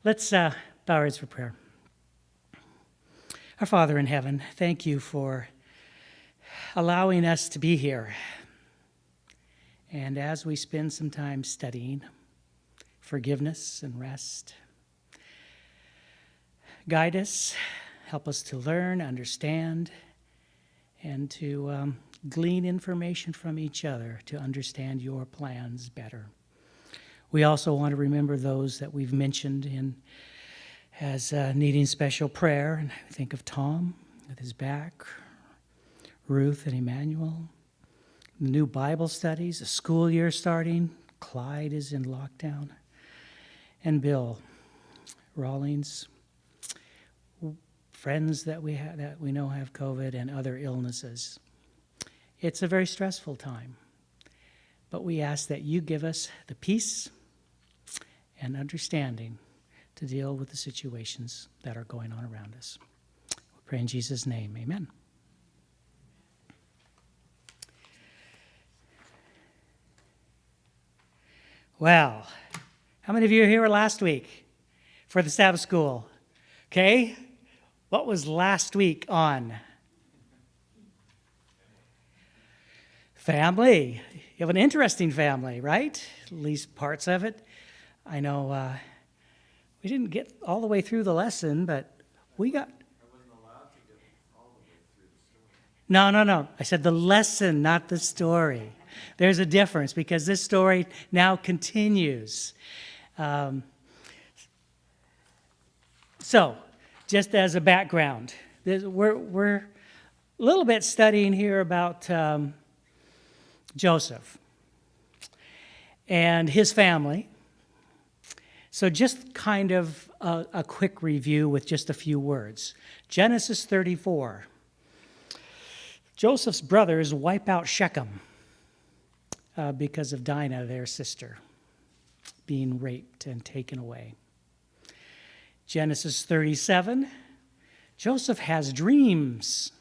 Let's bow our heads for prayer. Our Father in heaven, thank you for allowing us to be here. And as we spend some time studying forgiveness and rest, guide us, help us to learn, understand, and to glean information from each other to understand your plans better. We also want to remember those that we've mentioned as needing special prayer. And I think of Tom with his back, Ruth and Emmanuel, the new Bible studies, the school year starting. Clyde is in lockdown. And Bill Rawlings, friends that we know have COVID and other illnesses. It's a very stressful time. But we ask that you give us the peace and understanding to deal with the situations that are going on around us. We pray in Jesus' name, amen. Well, how many of you were here last week for the Sabbath school? Okay, what was last week on? Family. You have an interesting family, right? At least parts of it. I know we didn't get all the way through the lesson, but we got... I wasn't allowed to get all the way through the story. No. I said the lesson, not the story. There's a difference because this story now continues. So, just as a background, we're a little bit studying here about Joseph and his family. So just kind of a quick review with just a few words. Genesis 34. Joseph's brothers wipe out Shechem because of Dinah, their sister, being raped and taken away. Genesis 37. Joseph has dreams.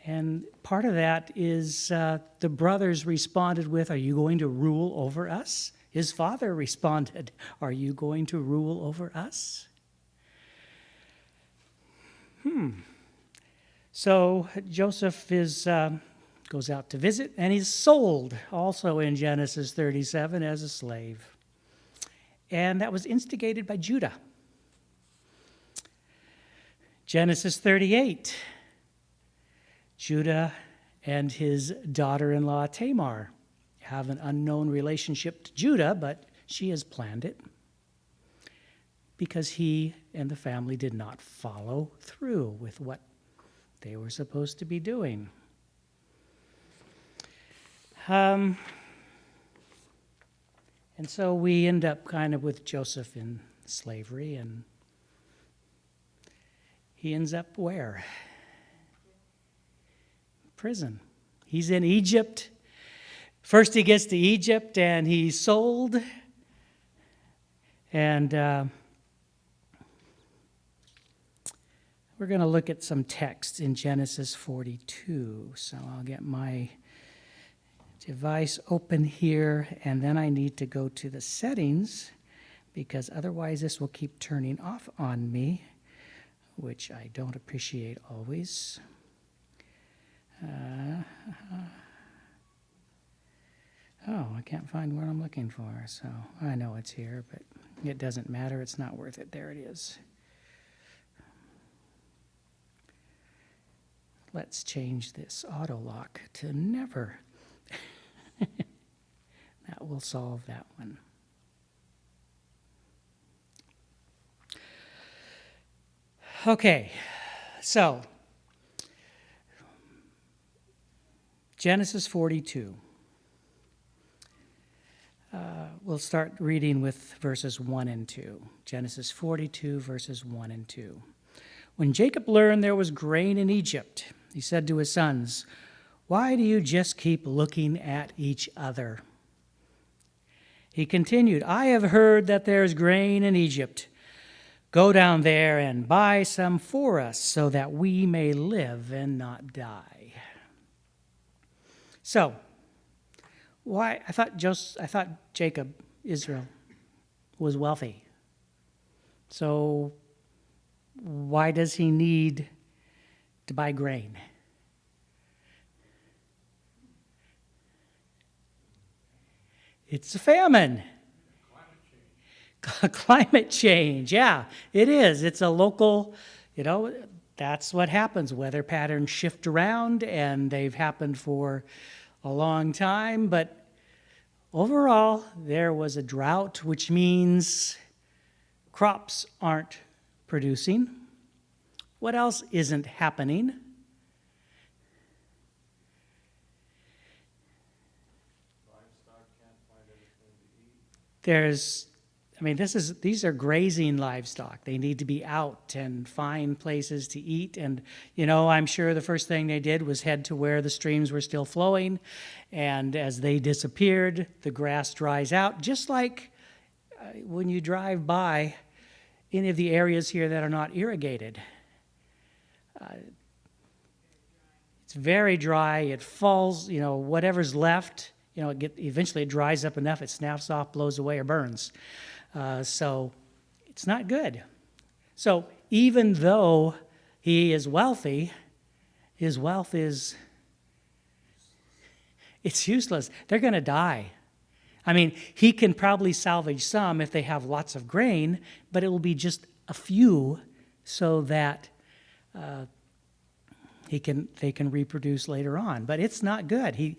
And part of that is the brothers responded with, "Are you going to rule over us?" His father responded, "Are you going to rule over us?" So Joseph goes out to visit, and he's sold also in Genesis 37 as a slave. And that was instigated by Judah. Genesis 38. Judah and his daughter-in-law Tamar have an unknown relationship to Judah, but she has planned it because he and the family did not follow through with what they were supposed to be doing. And so we end up kind of with Joseph in slavery, and he ends up where? Prison. He's in Egypt. First he gets to Egypt and he's sold. And we're going to look at some text in Genesis 42. So I'll get my device open here, and then I need to go to the settings because otherwise this will keep turning off on me, which I don't appreciate always. I can't find what I'm looking for, so I know it's here, but it doesn't matter. It's not worth it. There it is. Let's change this auto lock to never. That will solve that one. Okay, so Genesis 42. We'll start reading with verses 1 and 2. Genesis 42, verses 1 and 2. When Jacob learned there was grain in Egypt, he said to his sons, "Why do you just keep looking at each other?" He continued, "I have heard that there is grain in Egypt. Go down there and buy some for us so that we may live and not die." So, Why? I thought Jacob, Israel, was wealthy. So why does he need to buy grain? It's a famine. Climate change, yeah, it is. It's a local, that's what happens. Weather patterns shift around, and they've happened for a long time. But overall, there was a drought, which means crops aren't producing. What else isn't happening? Livestock can't find anything to eat. These are grazing livestock. They need to be out and find places to eat. And, I'm sure the first thing they did was head to where the streams were still flowing. And as they disappeared, the grass dries out, just like when you drive by any of the areas here that are not irrigated. It's very dry. It falls, whatever's left, eventually it dries up enough, it snaps off, blows away, or burns. So it's not good. So even though he is wealthy, his wealth it's useless. They're going to die. He can probably salvage some if they have lots of grain, but it will be just a few so that they can reproduce later on. But it's not good. He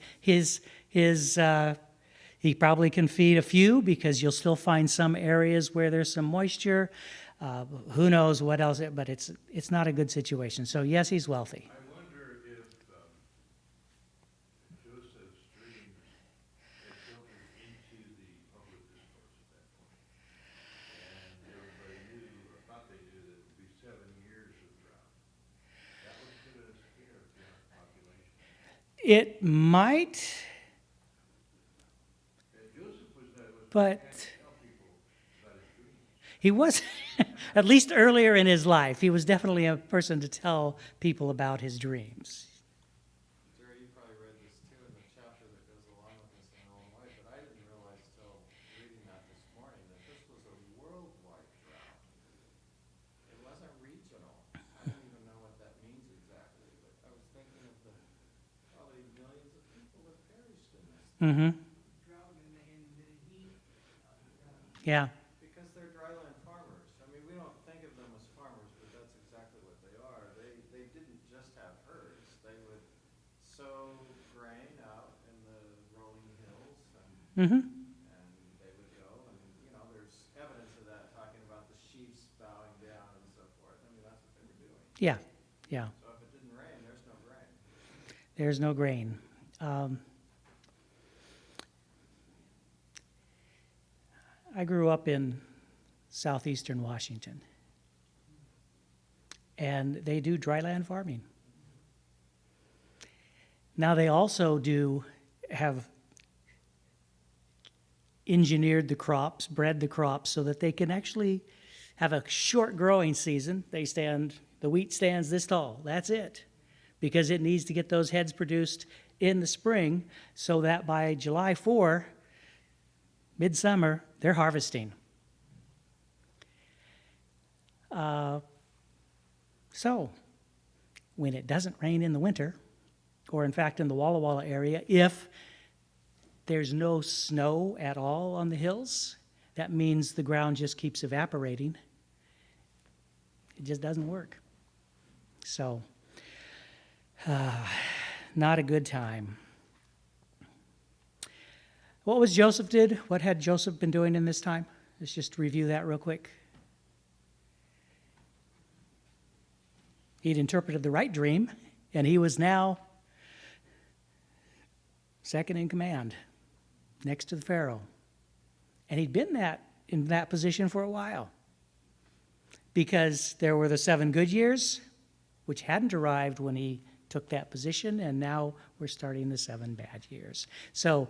probably can feed a few because you'll still find some areas where there's some moisture. Who knows what else, but it's not a good situation. So yes, he's wealthy. I wonder if Joseph's dreams had filtered into the public discourse at that point. And everybody knew, or thought they knew, that it would be 7 years of drought. That would put a scare beyond population. It might, Joseph was but tell people about his dreams. he was, at least earlier in his life, he was definitely a person to tell people about his dreams. Jerry, you probably read this too in the chapter that goes along with this in your own way, but I didn't realize till reading that this morning that this was a worldwide drought. It wasn't regional. I don't even know what that means exactly, but I was thinking of the probably millions of people that perished in this. Mm-hmm. Drought in the heat. Yeah. Because they're dryland farmers. We don't think of them as farmers, but that's exactly what they are. They didn't just have herds. They would sow grain out in the rolling hills, Mm-hmm. and they would go, and there's evidence of that, talking about the sheaves bowing down and so forth. That's what they were doing. Yeah. Yeah. So if it didn't rain, there's no grain. There's no grain. I grew up in southeastern Washington, and they do dryland farming. Now they also have engineered the crops, bred the crops, so that they can actually have a short growing season. The wheat stands this tall, that's it, because it needs to get those heads produced in the spring so that by July 4, midsummer, they're harvesting. So when it doesn't rain in the winter, or in fact in the Walla Walla area, if there's no snow at all on the hills, that means the ground just keeps evaporating. It just doesn't work. So, not a good time. What was Joseph did? What had Joseph been doing in this time? Let's just review that real quick. He'd interpreted the right dream, and he was now second in command, next to the Pharaoh. And he'd been in that position for a while, because there were the 7 good years, which hadn't arrived when he took that position, and now we're starting the 7 bad years. So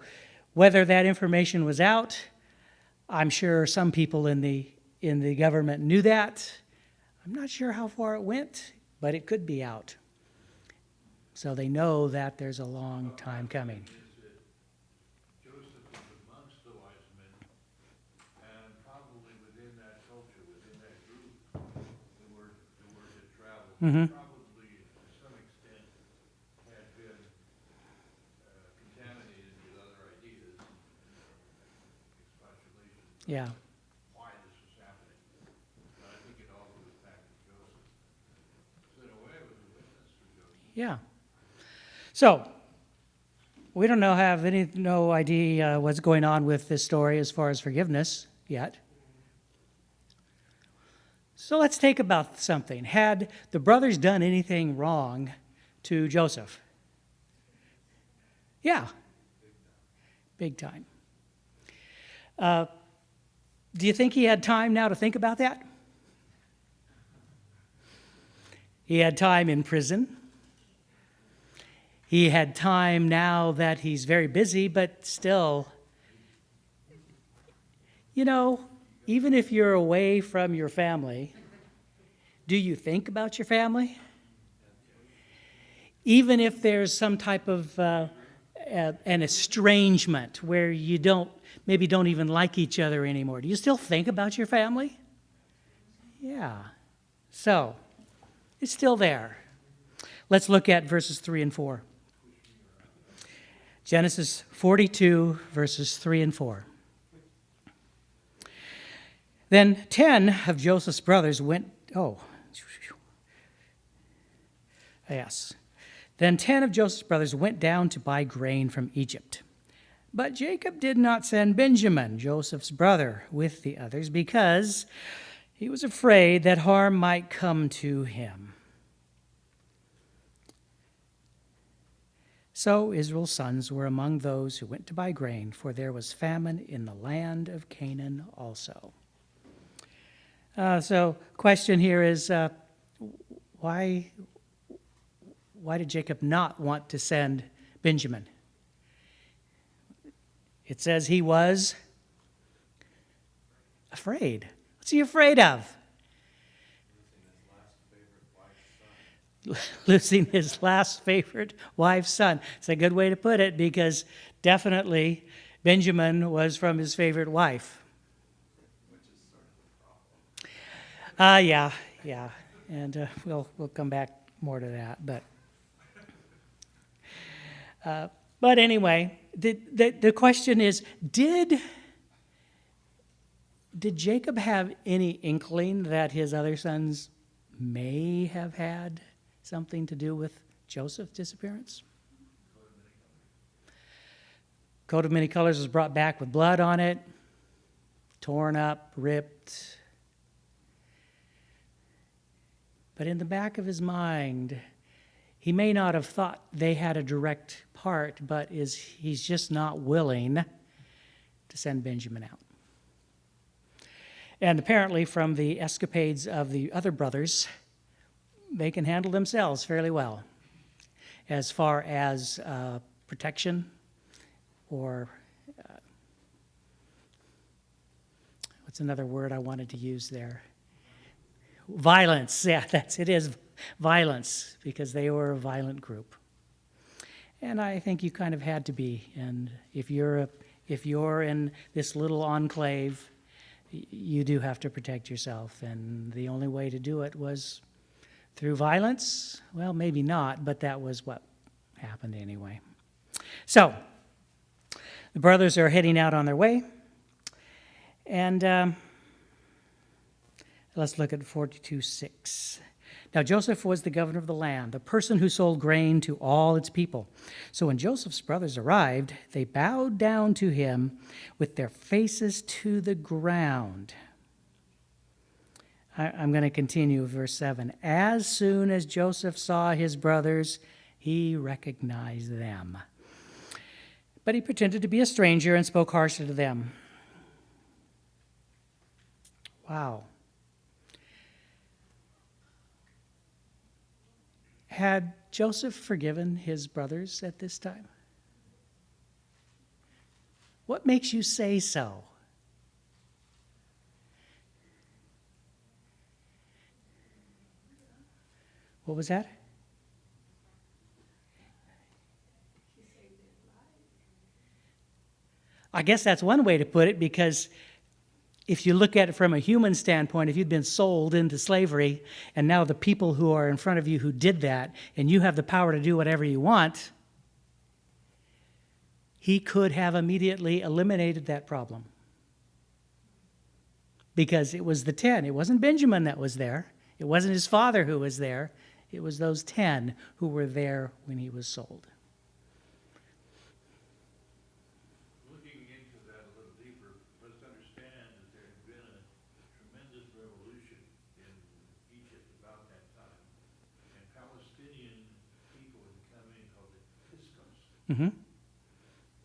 whether that information was out, I'm sure some people in the government knew that. I'm not sure how far it went, but it could be out. So they know that there's a long time coming. Is that Mm-hmm. probably to some extent had been contaminated with other ideas and expostulations Yeah. about why this was happening. But I think it all goes back to Joseph. So in a way, it was a witness for Joseph. Yeah. So, we don't have no idea what's going on with this story as far as forgiveness yet. So let's think about something. Had the brothers done anything wrong to Joseph? Yeah. Big time. Do you think he had time now to think about that? He had time in prison. He had time now that he's very busy, but still, even if you're away from your family, do you think about your family? Even if there's some type of an estrangement where you maybe don't even like each other anymore, do you still think about your family? Yeah. So, it's still there. Let's look at verses 3 and 4. Genesis 42, verses 3 and 4. Then 10 of Joseph's brothers went, Then 10 of Joseph's brothers went down to buy grain from Egypt. But Jacob did not send Benjamin, Joseph's brother, with the others because he was afraid that harm might come to him. So Israel's sons were among those who went to buy grain, for there was famine in the land of Canaan also. So question here is, why did Jacob not want to send Benjamin? It says he was afraid. What's he afraid of? Losing his last favorite wife's son. It's a good way to put it because definitely Benjamin was from his favorite wife. Which is sort of the problem. Yeah. And we'll come back more to that. But anyway, the question is, did Jacob have any inkling that his other sons may have had something to do with Joseph's disappearance? Coat of many colors was brought back with blood on it, torn up, ripped. But in the back of his mind, he may not have thought they had a direct part, but he's just not willing to send Benjamin out. And apparently from the escapades of the other brothers, they can handle themselves fairly well as far as protection or what's another word I wanted to use there? Violence. Yeah, it is violence, because they were a violent group. And I think you kind of had to be. And if you're in this little enclave, you do have to protect yourself. And the only way to do it was through violence. Well, maybe not, but that was what happened anyway. So, the brothers are heading out on their way. And let's look at 42:6. Now Joseph was the governor of the land, the person who sold grain to all its people. So when Joseph's brothers arrived, they bowed down to him with their faces to the ground. I'm going to continue verse 7. As soon as Joseph saw his brothers, he recognized them. But he pretended to be a stranger and spoke harshly to them. Wow. Had Joseph forgiven his brothers at this time? What makes you say so? What was that? I guess that's one way to put it, because if you look at it from a human standpoint, if you'd been sold into slavery, and now the people who are in front of you who did that, and you have the power to do whatever you want, he could have immediately eliminated that problem. Because it was the 10. It wasn't Benjamin that was there. It wasn't his father who was there. It was those 10 who were there when he was sold. Looking into that a little deeper, let's understand that there had been a tremendous revolution in Egypt about that time, and Palestinian people had come in called the Piscos. Mm-hmm.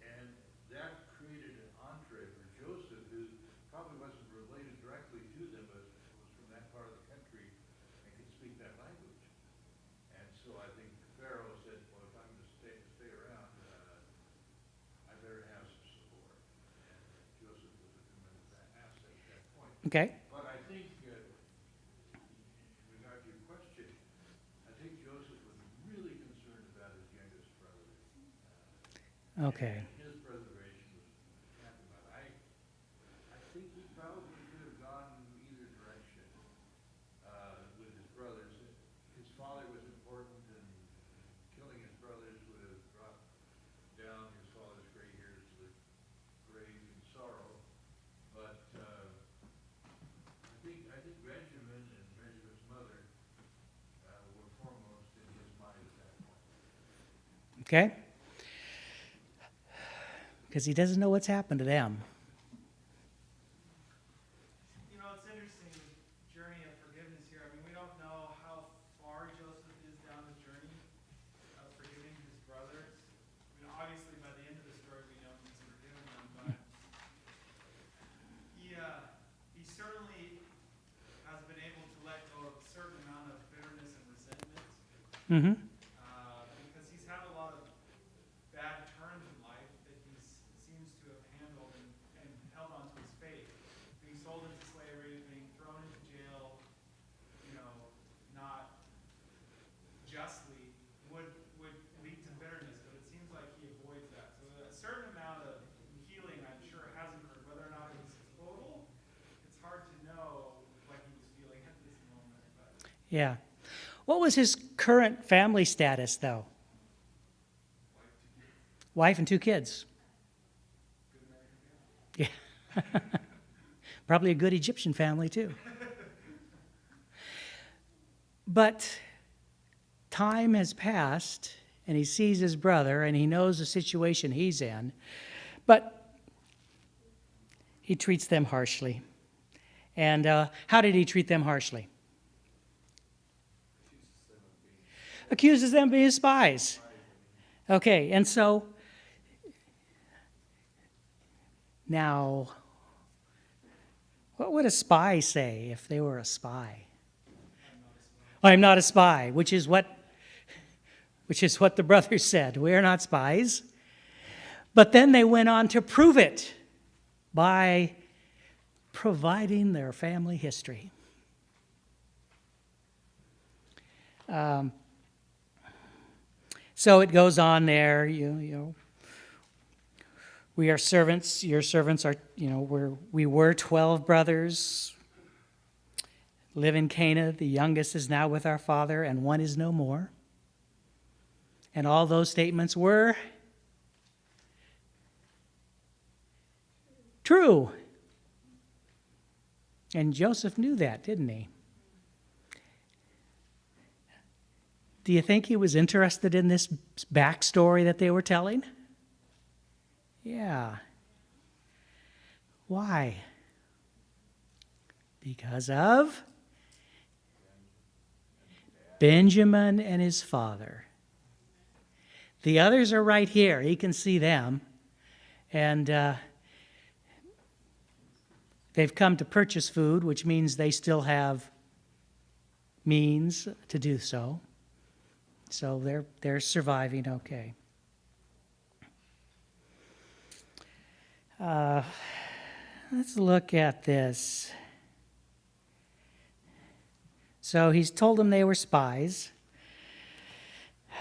And that created an entree for Joseph, who probably wasn't related directly to them, but was from that part of the country and could speak that language. And so I think Pharaoh said, well, if I'm going to stay around, I better have some support. And Joseph was a tremendous asset at that point. Okay. But I think, in regard to your question, I think Joseph was really concerned about his youngest brother. Okay. And his preservation was paramount. I think he probably could have gone either direction with his brothers. His father was important, and killing his brothers would have brought down his father's gray hairs to the grave in sorrow. But I think Benjamin and Benjamin's mother were foremost in his mind at that point. Okay? Because he doesn't know what's happened to them. You know, it's interesting, the journey of forgiveness here. I mean, we don't know how far Joseph is down the journey of forgiving his brothers. I mean, obviously, by the end of the story, we know he's forgiven them, but he certainly has been able to let go of a certain amount of bitterness and resentment. Mm-hmm. Because he's had a lot of bad turns in life that he seems to have handled and held on to his faith. Being sold into slavery, being thrown into jail, not justly would lead to bitterness, but it seems like he avoids that. So a certain amount of healing, I'm sure, has occurred. Whether or not it was total, it's hard to know what he was feeling at this moment. But Yeah. What was his current family status, though? Wife and 2 kids. Yeah. Probably a good Egyptian family, too. But time has passed, and he sees his brother, and he knows the situation he's in. But he treats them harshly. And how did he treat them harshly? Accuses them of being spies. Okay, and so now, what would a spy say if they were a spy? I'm not a spy, which is what the brothers said. We are not spies. But then they went on to prove it by providing their family history. So it goes on there, you know. We are servants. Your servants are, we were 12 brothers. Live in Canaan. The youngest is now with our father, and one is no more. And all those statements were true. And Joseph knew that, didn't he? Do you think he was interested in this backstory that they were telling? Yeah. Why? Because of Benjamin and his father. The others are right here. He can see them. And they've come to purchase food, which means they still have means to do so. So they're surviving okay. Let's look at this. So he's told them they were spies.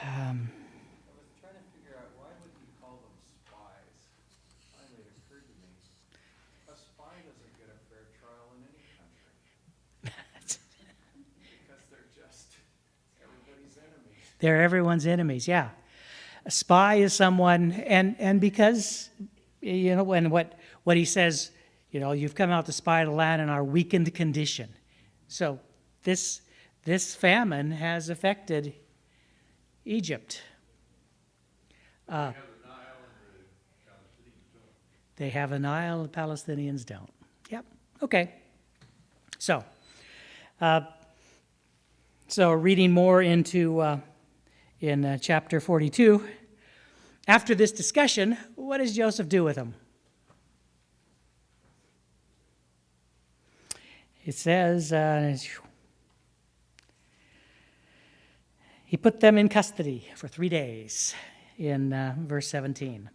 I was trying to figure out, why would he call them spies? Finally, it occurred to me, a spy doesn't get a fair They're everyone's enemies, yeah. A spy is someone, and because, when what he says, you've come out to spy the land in our weakened condition. So this famine has affected Egypt. They have the Nile and the Palestinians don't. They have a Nile, the Palestinians don't. Yep. Okay. So, reading more into in chapter 42. After this discussion, what does Joseph do with them? It says he put them in custody for 3 days in verse 17.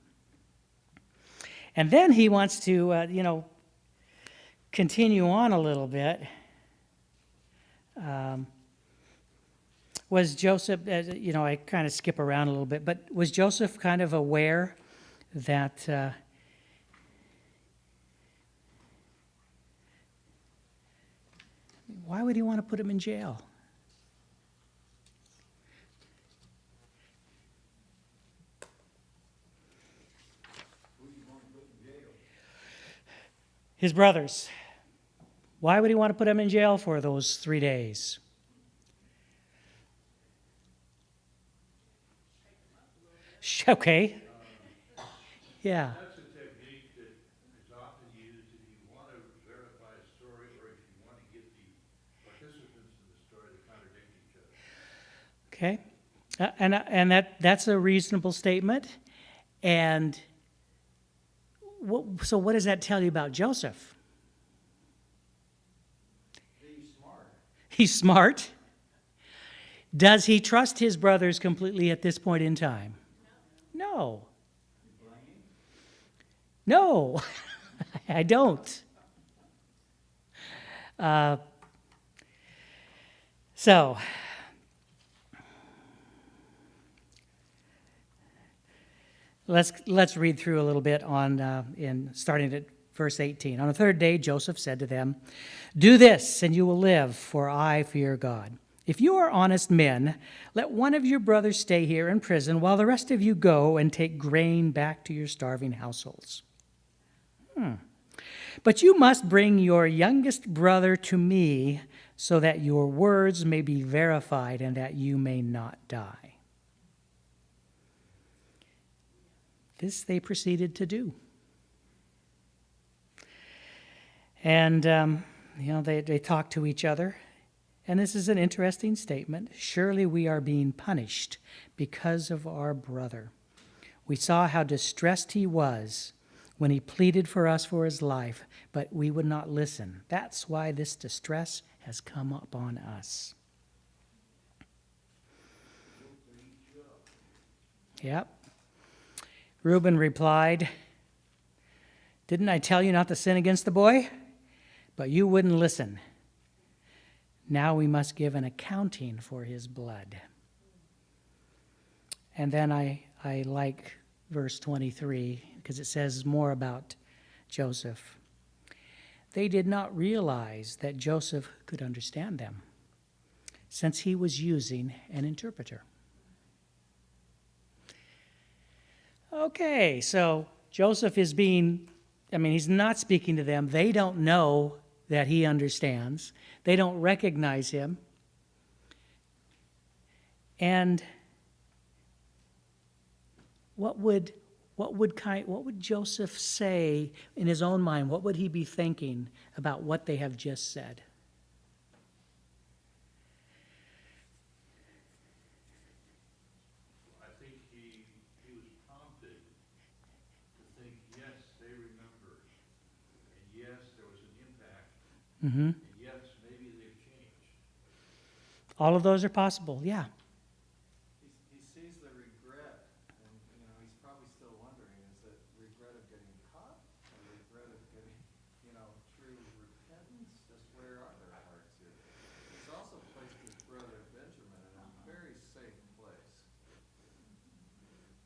And then he wants to, continue on a little bit. Was Joseph, I kind of skip around a little bit, but was Joseph kind of aware that why would he want to put him in jail? Who do you want to put in jail? His brothers. Why would he want to put him in jail for those 3 days? Okay. Yeah. That's a technique that is often used if you want to verify a story or if you want to get the participants in the story to contradict each other. Okay. And that's a reasonable statement. And so what does that tell you about Joseph? He's smart. He's smart. Does he trust his brothers completely at this point in time? No. No, I don't. So, let's read through a little bit in starting at verse 18. On the third day, Joseph said to them, "Do this, and you will live, for I fear God. If you are honest men, let one of your brothers stay here in prison while the rest of you go and take grain back to your starving households. But you must bring your youngest brother to me so that your words may be verified and that you may not die." This they proceeded to do. And, they talked to each other. And this is an interesting statement. Surely we are being punished because of our brother. We saw how distressed he was when he pleaded for us for his life, but we would not listen. That's why this distress has come upon us. Yep. Reuben replied, "Didn't I tell you not to sin against the boy? But you wouldn't listen. Now we must give an accounting for his blood." And then I like verse 23 because it says more about Joseph. They did not realize that Joseph could understand them since he was using an interpreter. Okay, so Joseph is he's not speaking to them. They don't know that he understands. They don't recognize him. And what would Joseph say in his own mind? What would he be thinking about what they have just said? I think he was prompted to think, yes, they remember, and yes, there was an impact, Mm-hmm. and yes, maybe they've changed. All of those are possible, yeah. He sees the regret, and he's probably still wondering: is it regret of getting caught, or regret of getting, true repentance? Just where are their hearts here? He's also placed his brother Benjamin in a very safe place.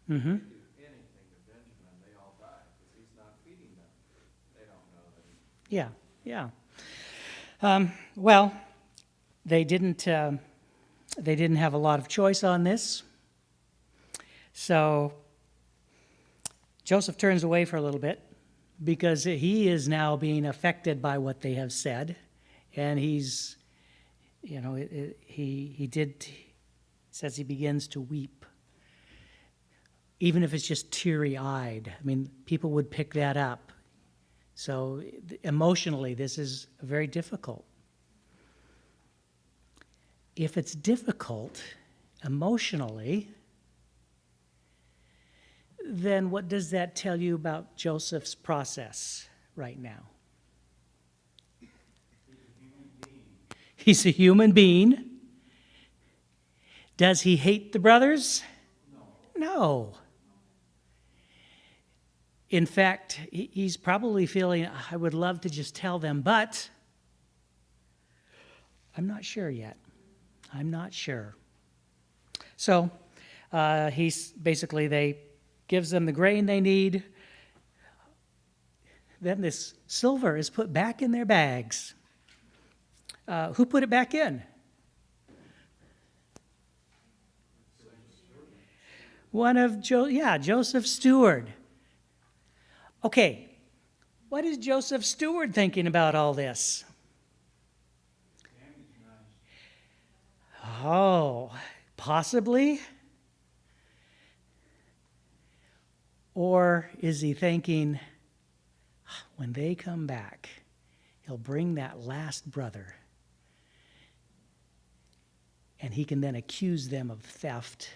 Mm-hmm. They do anything to Benjamin, they all die because he's not feeding them. They don't know that he. Yeah, yeah. Well, they didn't. They didn't have a lot of choice on this. So Joseph turns away for a little bit because he is now being affected by what they have said. And he's, says he begins to weep. Even if it's just teary-eyed. I mean, people would pick that up. So emotionally, this is very difficult. If it's difficult emotionally, then what does that tell you about Joseph's process right now? He's a human being. Does he hate the brothers? No. In fact, he's probably feeling, I would love to just tell them, but I'm not sure yet. I'm not sure. So they gives them the grain they need. Then this silver is put back in their bags. Who put it back in? One of Joseph's steward. Okay, what is Joseph's steward thinking about all this? Oh, possibly. Or is he thinking, when they come back, he'll bring that last brother, and he can then accuse them of theft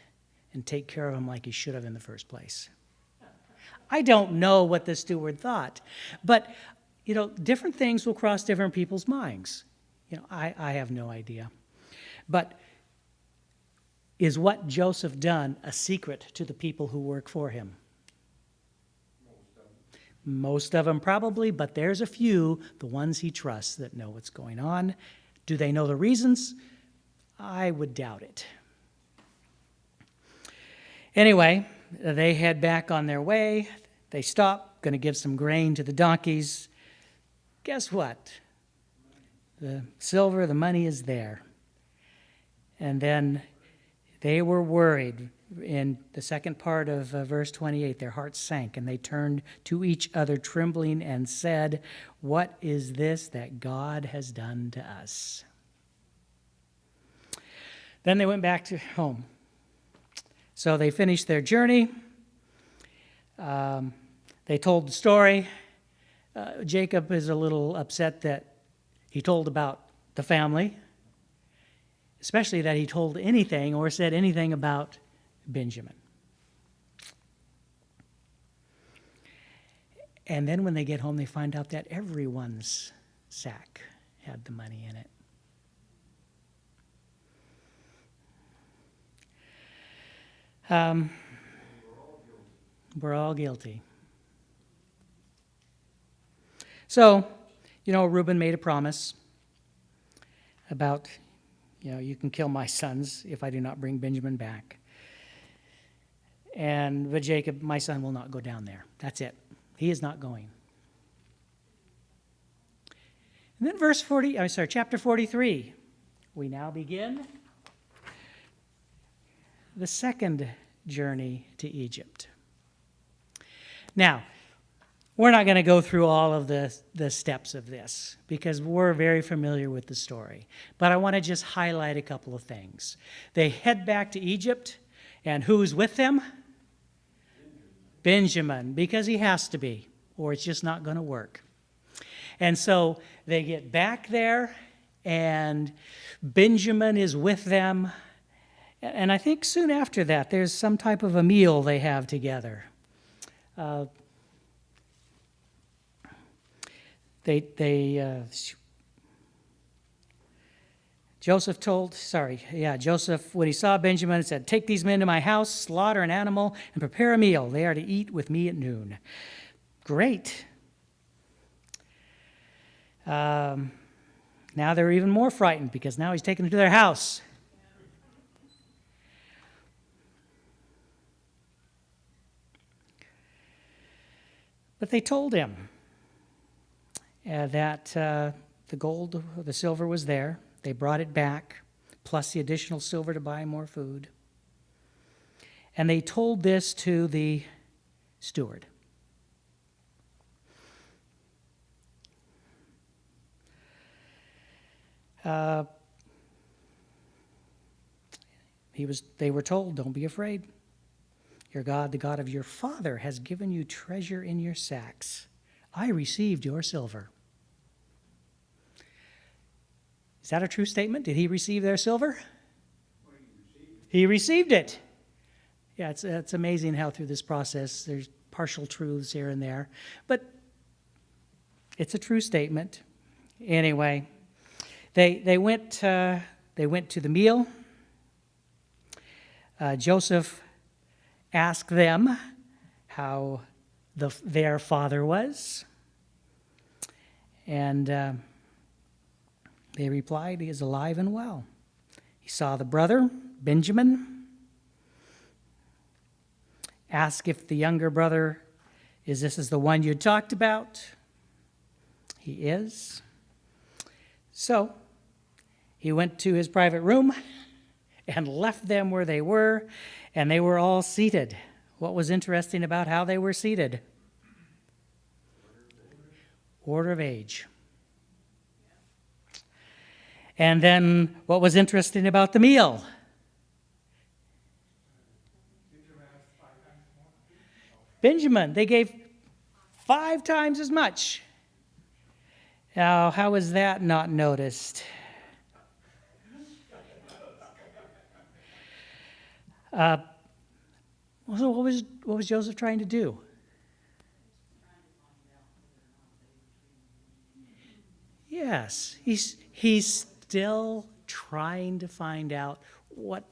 and take care of him like he should have in the first place. I don't know what the steward thought, but, different things will cross different people's minds. I have no idea. But is what Joseph done a secret to the people who work for him? Most of them probably, but there's a few, the ones he trusts, that know what's going on. Do they know the reasons? I would doubt it. Anyway, they head back on their way. They stop, going to give some grain to the donkeys. Guess what? The silver, the money is there. And then they were worried. In the second part of verse 28, their hearts sank, and they turned to each other trembling and said, "What is this that God has done to us?" Then they went back to home. So they finished their journey. They told the story. Jacob is a little upset that he told about the family, especially that he told anything or said anything about Benjamin. And then when they get home, they find out that everyone's sack had the money in it. We're all guilty. So, Reuben made a promise about, you can kill my sons if I do not bring Benjamin back. But Jacob, my son will not go down there. That's it. He is not going. And then chapter 43. We now begin the second journey to Egypt. Now, we're not going to go through all of the steps of this because we're very familiar with the story. But I want to just highlight a couple of things. They head back to Egypt, and who's with them? Benjamin, because he has to be, or it's just not going to work. And so they get back there, and Benjamin is with them. And I think soon after that, there's some type of a meal they have together. Joseph, when he saw Benjamin, said, "Take these men to my house, slaughter an animal, and prepare a meal. They are to eat with me at noon." Great. Now they're even more frightened because now he's taken them to their house. But they told him that the gold, the silver was there. They brought it back plus the additional silver to buy more food. And they told this to the steward. They were told, don't be afraid. Your God, the God of your father, has given you treasure in your sacks. I received your silver. Is that a true statement? Did he receive their silver? He received it. Yeah, it's amazing how through this process there's partial truths here and there. But it's a true statement. Anyway, they went to the meal. Joseph asked them how their father was. And they replied, he is alive and well. He saw the brother, Benjamin, asked if the younger brother is the one you talked about. He is. So he went to his private room and left them where they were, and they were all seated. What was interesting about how they were seated? Order of age. And then what was interesting about the meal? Benjamin, they gave 5 times as much. Now, how is that not noticed? So what was Joseph trying to do? Yes, he's still trying to find out what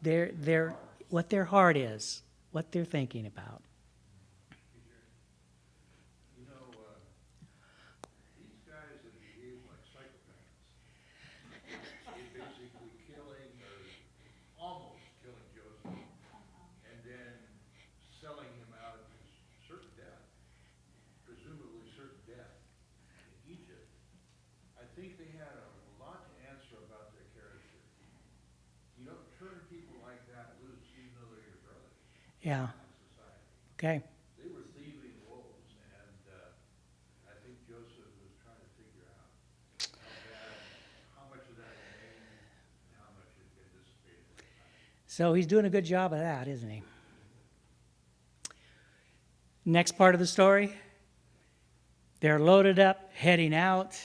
their heart is, what they're thinking about. You know, these guys that behave like psychopaths, they basically killing or almost killing Joseph, and then selling him out to certain death, presumably certain death in Egypt. I think they had a lot to answer about their character. You don't turn people like that loose, even though they're your brothers. Yeah. In society. Okay. They were thieving wolves, and I think Joseph was trying to figure out how much of that remained and how much had been dissipated over time. So he's doing a good job of that, isn't he? Next part of the story. They're loaded up, heading out,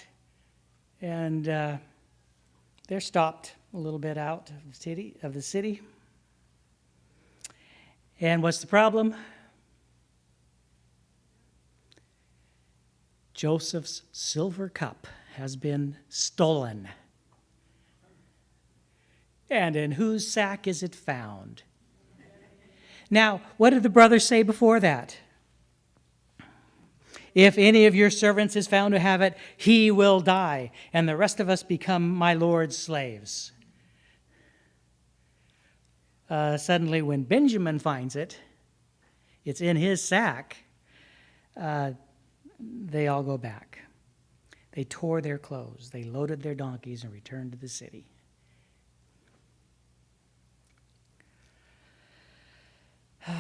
and they're stopped a little bit out of the city. And what's the problem? Joseph's silver cup has been stolen. And in whose sack is it found? Now, what did the brothers say before that? If any of your servants is found to have it, he will die, and the rest of us become my Lord's slaves. Suddenly, when Benjamin finds it, it's in his sack, they all go back. They tore their clothes, they loaded their donkeys, and returned to the city. This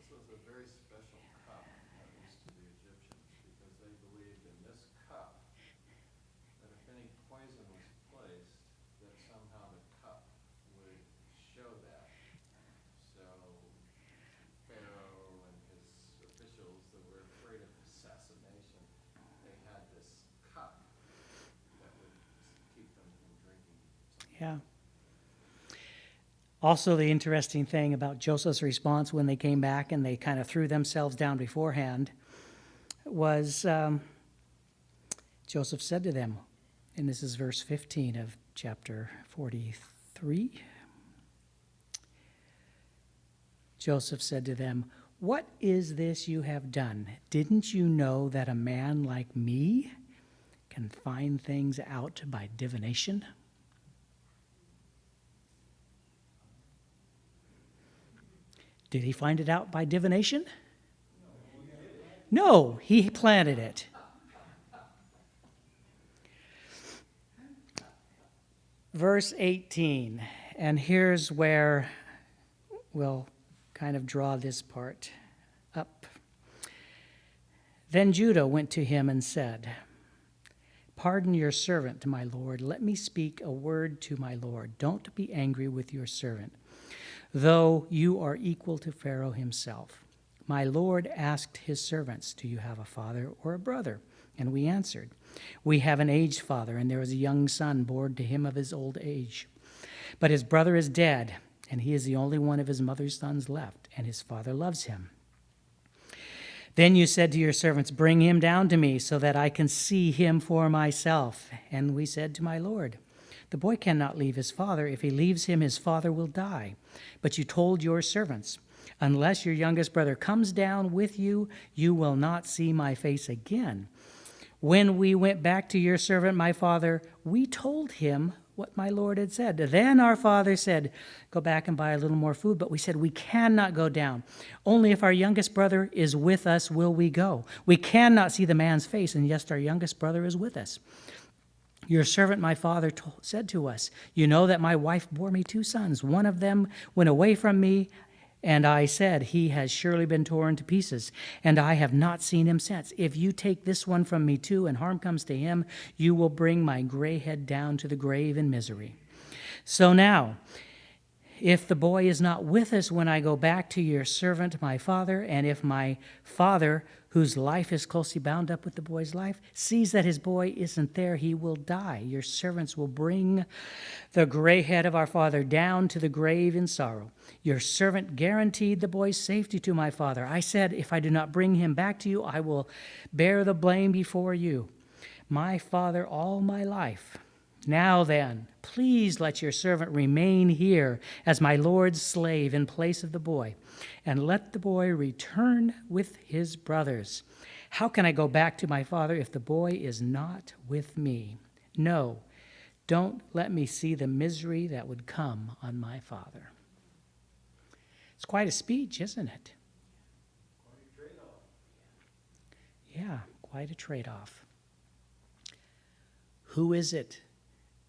was a very special cup, at least to the Egyptians, because they believed in this cup that if any poison was placed, that somehow the cup would show that. So Pharaoh and his officials that were afraid of assassination, they had this cup that would keep them from drinking. Yeah. Also, the interesting thing about Joseph's response when they came back and they kind of threw themselves down beforehand was Joseph said to them, and this is verse 15 of chapter 43. Joseph said to them, "What is this you have done? Didn't you know that a man like me can find things out by divination?" Did he find it out by divination? No, he planted it. verse 18. And here's where we'll kind of draw this part up. Then Judah went to him and said, "Pardon your servant, my lord. Let me speak a word to my lord. Don't be angry with your servant, though you are equal to Pharaoh himself. My lord asked his servants, 'Do you have a father or a brother?' And we answered, 'We have an aged father, and there is a young son born to him of his old age. But his brother is dead, and he is the only one of his mother's sons left, and his father loves him.' Then you said to your servants, 'Bring him down to me, so that I can see him for myself.' And we said to my lord, 'The boy cannot leave his father. If he leaves him, his father will die.' But you told your servants, 'Unless your youngest brother comes down with you, you will not see my face again.' When we went back to your servant, my father, we told him what my lord had said. Then our father said, 'Go back and buy a little more food.' But we said, 'We cannot go down. Only if our youngest brother is with us will we go. We cannot see the man's face, and yes, our youngest brother is with us.' Your servant, my father, said to us, 'You know that my wife bore me 2 sons. One of them went away from me, and I said, he has surely been torn to pieces, and I have not seen him since. If you take this one from me too, and harm comes to him, you will bring my gray head down to the grave in misery. So now, if the boy is not with us when I go back to your servant, my father, and if my father, whose life is closely bound up with the boy's life, sees that his boy isn't there, he will die. Your servants will bring the gray head of our father down to the grave in sorrow. Your servant guaranteed the boy's safety to my father. I said, if I do not bring him back to you, I will bear the blame before you, my father, all my life. Now then, please let your servant remain here as my lord's slave in place of the boy, and let the boy return with his brothers. How can I go back to my father if the boy is not with me? No, don't let me see the misery that would come on my father." It's quite a speech, isn't it? Yeah, quite a trade-off. Who is it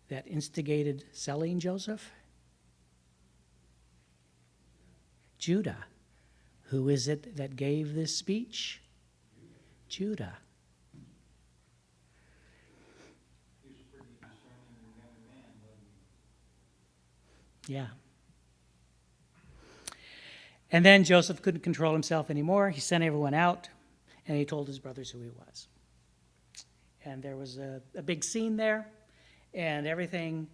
that instigated selling Joseph? Judah. Who is it that gave this speech? Judah. He was a pretty discerning young man, wasn't he? Yeah. And then Joseph couldn't control himself anymore. He sent everyone out, and he told his brothers who he was. And there was a big scene there, and everything,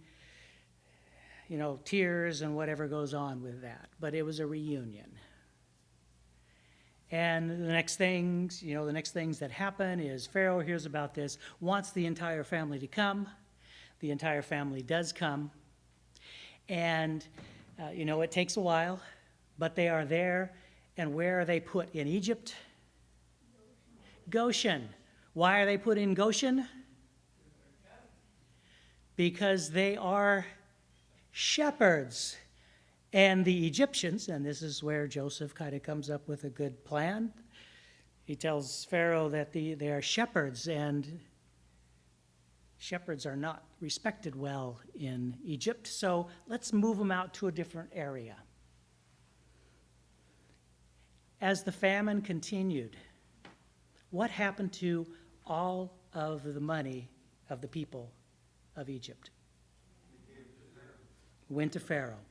tears and whatever goes on with that. But it was a reunion. And the next things that happen is Pharaoh hears about this, wants the entire family to come. The entire family does come. And, it takes a while, but they are there. And where are they put in Egypt? Goshen. Why are they put in Goshen? Because they are shepherds. And the Egyptians, and this is where Joseph kind of comes up with a good plan. He tells Pharaoh that they are shepherds, and shepherds are not respected well in Egypt, so let's move them out to a different area. As the famine continued, what happened to all of the money of the people of Egypt? Went to Pharaoh.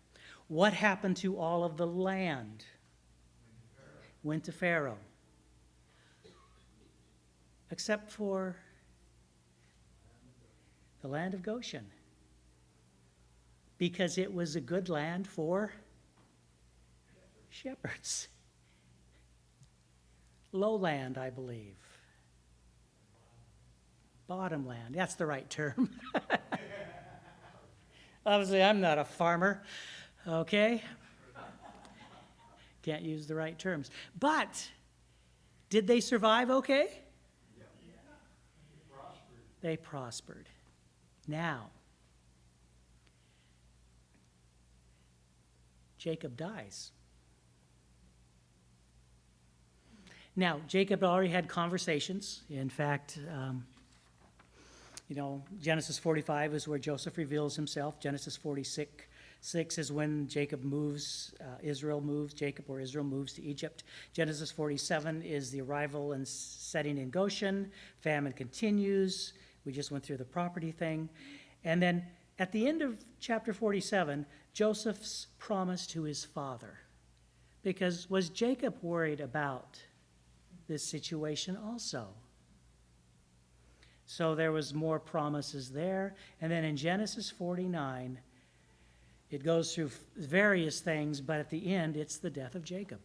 What happened to all of the land? Went to Pharaoh. Except for the land of Goshen. Because it was a good land for shepherds. Lowland, I believe. Bottom land, that's the right term. Obviously, I'm not a farmer, okay? Can't use the right terms. But did they survive okay? They prospered. Now, Jacob dies. Now, Jacob already had conversations. In fact, You know, Genesis 45 is where Joseph reveals himself. Genesis 46 is when Jacob moves, Israel moves to Egypt. Genesis 47 is the arrival and setting in Goshen. Famine continues. We just went through the property thing. And then at the end of chapter 47, Joseph's promise to his father. Because was Jacob worried about this situation also? So there was more promises there. And then in Genesis 49, it goes through various things, but at the end, it's the death of Jacob.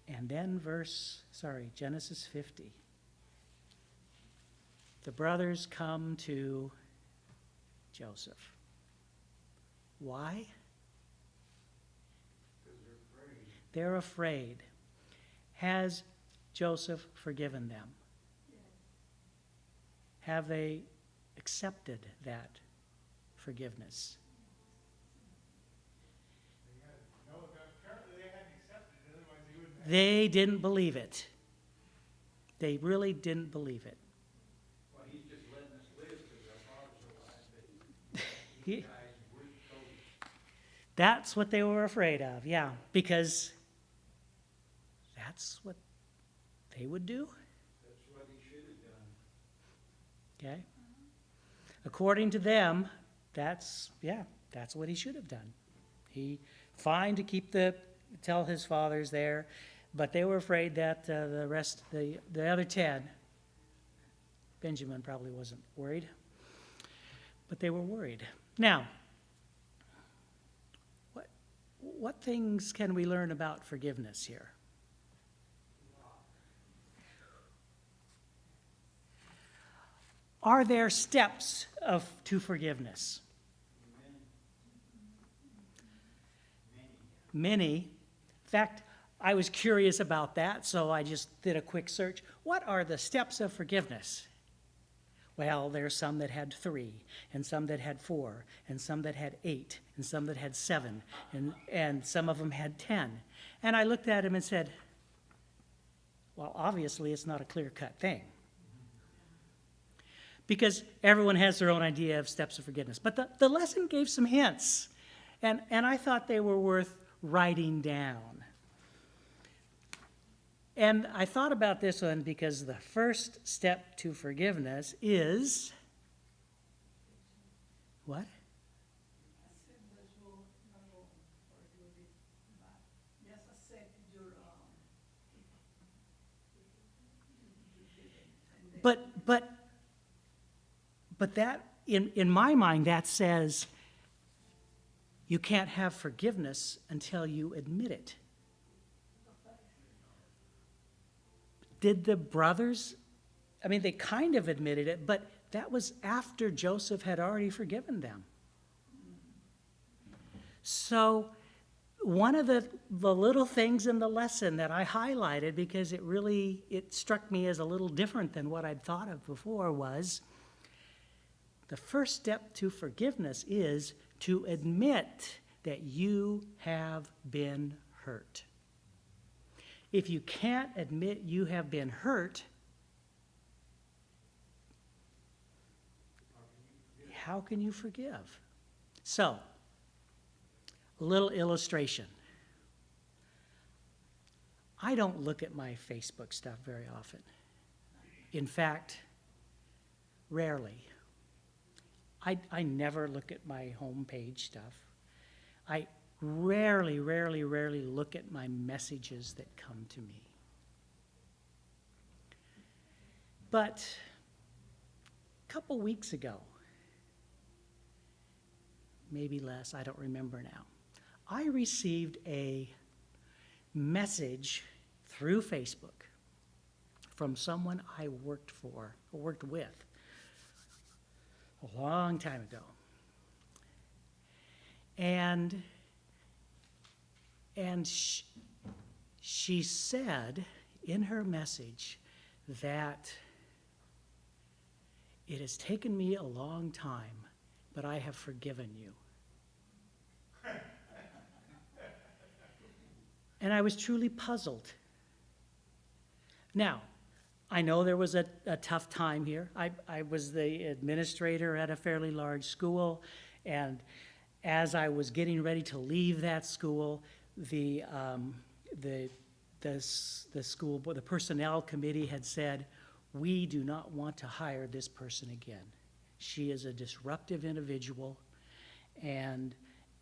And then Genesis 50. The brothers come to Joseph. Why? Because they're afraid. They're afraid. Has Joseph forgiven them? Have they accepted that forgiveness? Apparently they hadn't accepted it, otherwise they wouldn't have. They didn't believe it. They really didn't believe it. Well, he's just letting us live because our fathers are alive, but He- these guys, we're told. That's what they were afraid of, yeah, because that's what they would do, That's what he should have done. okay? According to them, that's what he should have done. He, fine to tell his fathers there, but they were afraid that the other 10, Benjamin probably wasn't worried, but they were worried. Now, what things can we learn about forgiveness here? Are there steps to forgiveness? Many. In fact, I was curious about that, so I just did a quick search. What are the steps of forgiveness? Well, there's some that had 3, and some that had 4, and some that had 8, and some that had 7, and some of them had 10. And I looked at him and said, well, obviously it's not a clear-cut thing. Because everyone has their own idea of steps of forgiveness. But the lesson gave some hints, and I thought they were worth writing down. And I thought about this one because the first step to forgiveness is what? But that, in my mind, that says you can't have forgiveness until you admit it. Did the brothers, they kind of admitted it, but that was after Joseph had already forgiven them. So one of the little things in the lesson that I highlighted, because it struck me as a little different than what I'd thought of before, was the first step to forgiveness is to admit that you have been hurt. If you can't admit you have been hurt, how can you forgive? So, a little illustration. I don't look at my Facebook stuff very often. In fact, rarely. I never look at my homepage stuff. I rarely look at my messages that come to me. But a couple weeks ago, maybe less, I don't remember now, I received a message through Facebook from someone I worked with a long time ago. And she said in her message that it has taken me a long time, but I have forgiven you. And I was truly puzzled. Now, I know there was a tough time here. I was the administrator at a fairly large school, and as I was getting ready to leave that school, the school board, the personnel committee had said, we do not want to hire this person again. She is a disruptive individual, and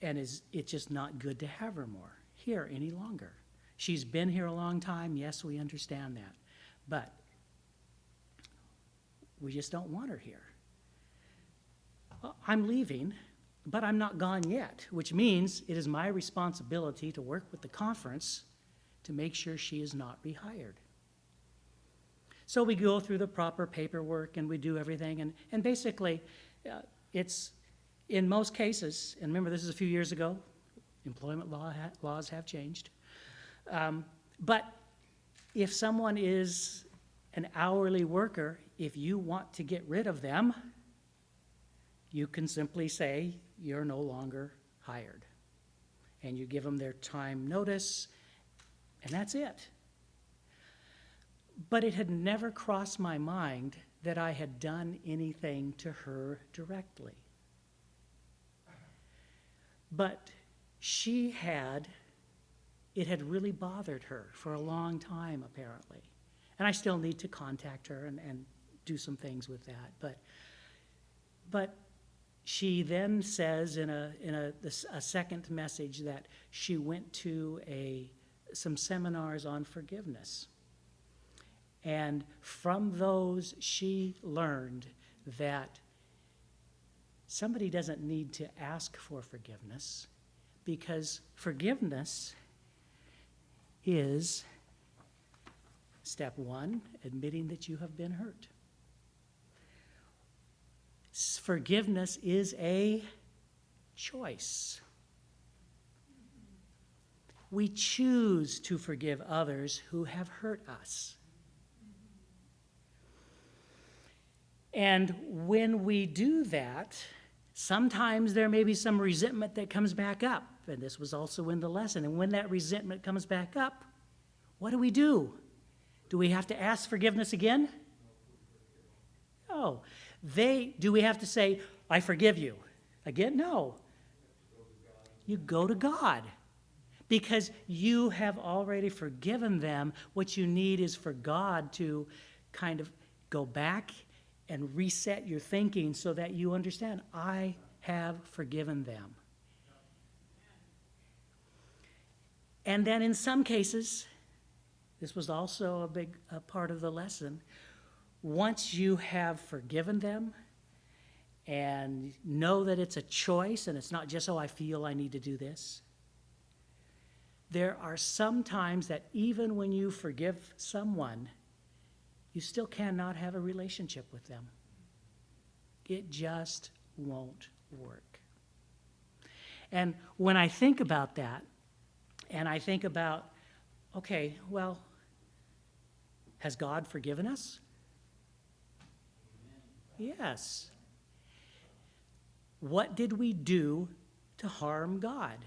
it's just not good to have her here any longer. She's been here a long time, yes, we understand that, but we just don't want her here. Well, I'm leaving, but I'm not gone yet, which means it is my responsibility to work with the conference to make sure she is not rehired. So we go through the proper paperwork and we do everything, and basically it's, in most cases, and remember this is a few years ago, employment laws have changed, but if someone is an hourly worker, if you want to get rid of them, you can simply say you're no longer hired. And you give them their time notice, and that's it. But it had never crossed my mind that I had done anything to her directly. But it had really bothered her for a long time, apparently. And I still need to contact her and do some things with that. But she then says in a second message that she went to some seminars on forgiveness. And from those, she learned that somebody doesn't need to ask for forgiveness, because forgiveness is step one, admitting that you have been hurt. Forgiveness is a choice. We choose to forgive others who have hurt us. And when we do that, sometimes there may be some resentment that comes back up. And this was also in the lesson. And when that resentment comes back up, what do? Do we have to ask forgiveness again? No. Do we have to say, I forgive you? Again? No. You go to God. Because you have already forgiven them. What you need is for God to kind of go back and reset your thinking so that you understand, I have forgiven them. And then in some cases, this was also a big part of the lesson, once you have forgiven them and know that it's a choice and it's not just, I feel I need to do this, there are some times that even when you forgive someone, you still cannot have a relationship with them. It just won't work. And when I think about that, and I think about, okay, well, has God forgiven us? Yes. What did we do to harm God?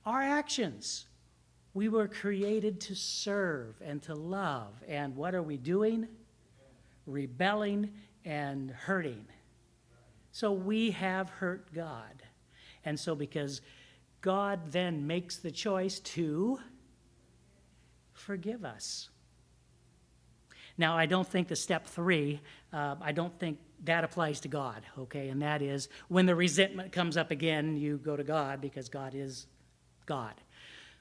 Our actions. We were created to serve and to love. And what are we doing? Rebelling and hurting. So we have hurt God. And so because God then makes the choice to forgive us. Now, I don't think the step 3, I don't think that applies to God, okay? And that is when the resentment comes up again, you go to God because God is God.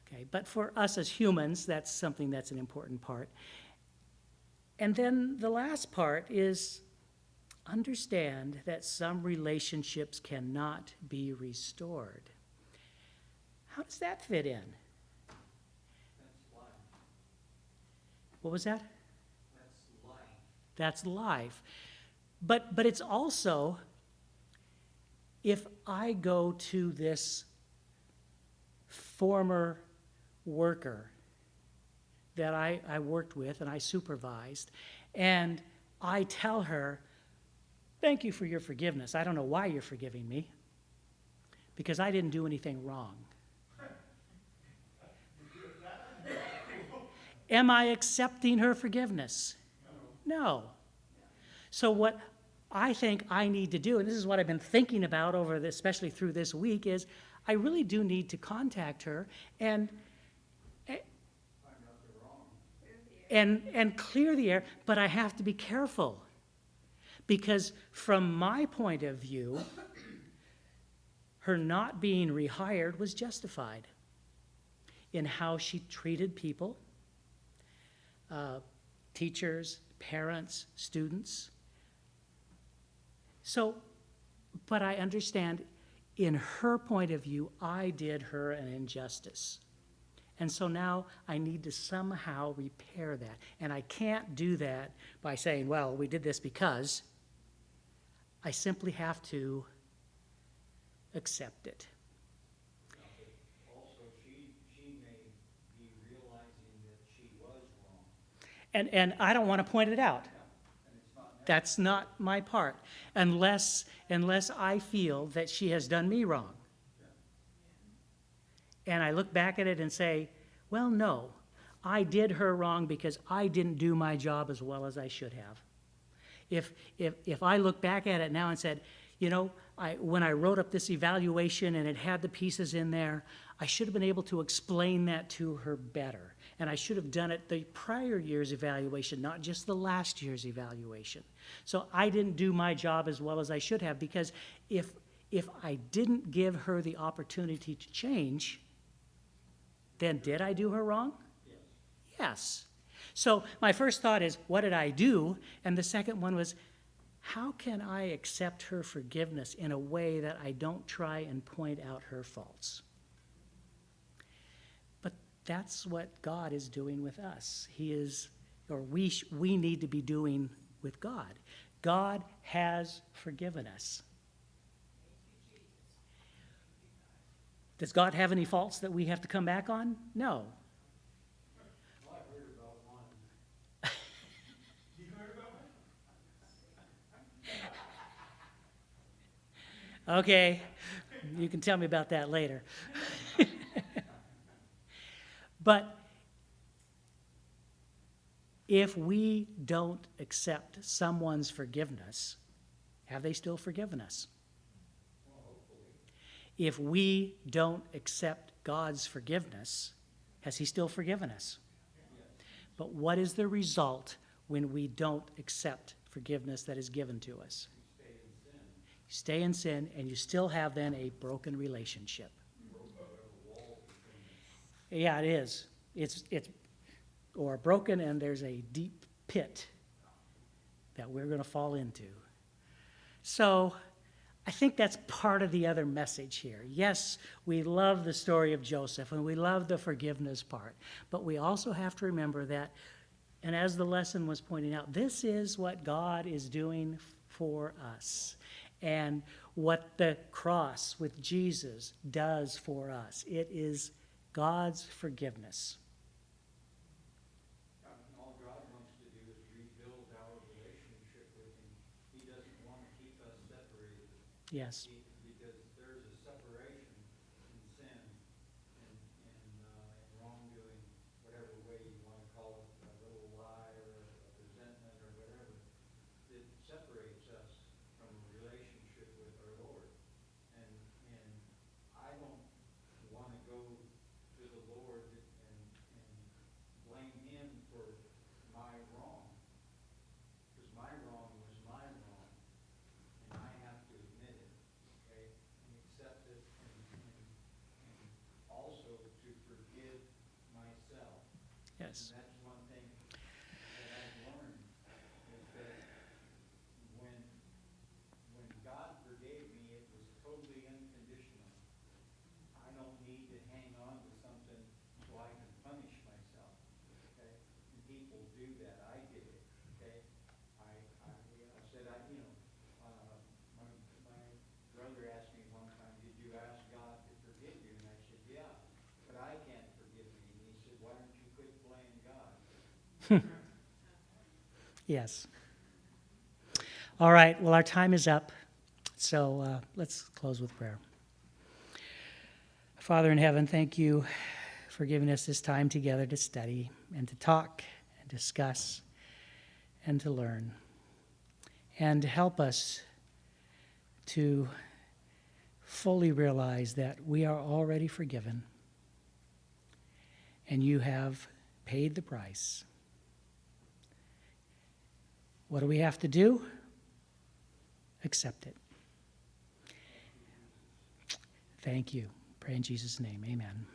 Okay, but for us as humans, that's something that's an important part. And then the last part is understand that some relationships cannot be restored. How does that fit in? That's life. What was that? That's life. That's life. But it's also, if I go to this former worker that I worked with and I supervised, and I tell her, thank you for your forgiveness. I don't know why you're forgiving me, because I didn't do anything wrong. Am I accepting her forgiveness? No. So what I think I need to do, and this is what I've been thinking about over this, especially through this week, is I really do need to contact her and clear the air, but I have to be careful. Because from my point of view, her not being rehired was justified in how she treated people, teachers, parents, students. So, but I understand in her point of view, I did her an injustice. And so now I need to somehow repair that. And I can't do that by saying, well, we did this because. I simply have to accept it. Also, she may be realizing that she was wrong. And I don't want to point it out. And it's not That's not my part, unless I feel that she has done me wrong. And I look back at it and say, well, no, I did her wrong because I didn't do my job as well as I should have. If I look back at it now and said, you know, when I wrote up this evaluation and it had the pieces in there, I should have been able to explain that to her better. And I should have done it the prior year's evaluation, not just the last year's evaluation. So I didn't do my job as well as I should have, because if I didn't give her the opportunity to change, then did I do her wrong? Yes. So my first thought is, what did I do? And the second one was, how can I accept her forgiveness in a way that I don't try and point out her faults? But that's what God is doing with us. We need to be doing with God. God has forgiven us. Does God have any faults that we have to come back on? No. Well, I heard about one. You heard about it? Okay, you can tell me about that later. But if we don't accept someone's forgiveness, have they still forgiven us? If we don't accept God's forgiveness, has He still forgiven us? But what is the result when we don't accept forgiveness that is given to us? You stay in sin, and you still have then a broken relationship. Yeah, it is. It's or broken, and there's a deep pit that we're going to fall into. So I think that's part of the other message here. Yes, we love the story of Joseph, and we love the forgiveness part, but we also have to remember that, and as the lesson was pointing out, this is what God is doing for us, and what the cross with Jesus does for us. It is God's forgiveness. All God wants to do is rebuild our relationship with Him. He doesn't want to keep us separated. Yes. Because there's a separation in sin and wrongdoing, whatever way you want to call it, a little lie or a resentment or whatever, that separates us from a relationship with our Lord. And I don't want to go to the Lord and blame Him for my wrong, because my wrong was my wrong, and I have to admit it, okay, and accept it, and also to forgive myself. Yes. And that's one thing that I've learned, is that when God forgave me, it was totally unconditional. I don't need to hang on to something so I can punish myself, okay? And people do that. I did it, okay? I said, my brother asked me one time, did you ask God to forgive you? And I said, yeah, but I can't forgive me. And he said, why don't you quit blaming God? Yes. All right, well, our time is up, so let's close with prayer. Father in heaven, thank you for giving us this time together to study and to talk and discuss and to learn. And help us to fully realize that we are already forgiven and you have paid the price. What do we have to do? Accept it. Thank you. Pray in Jesus' name. Amen.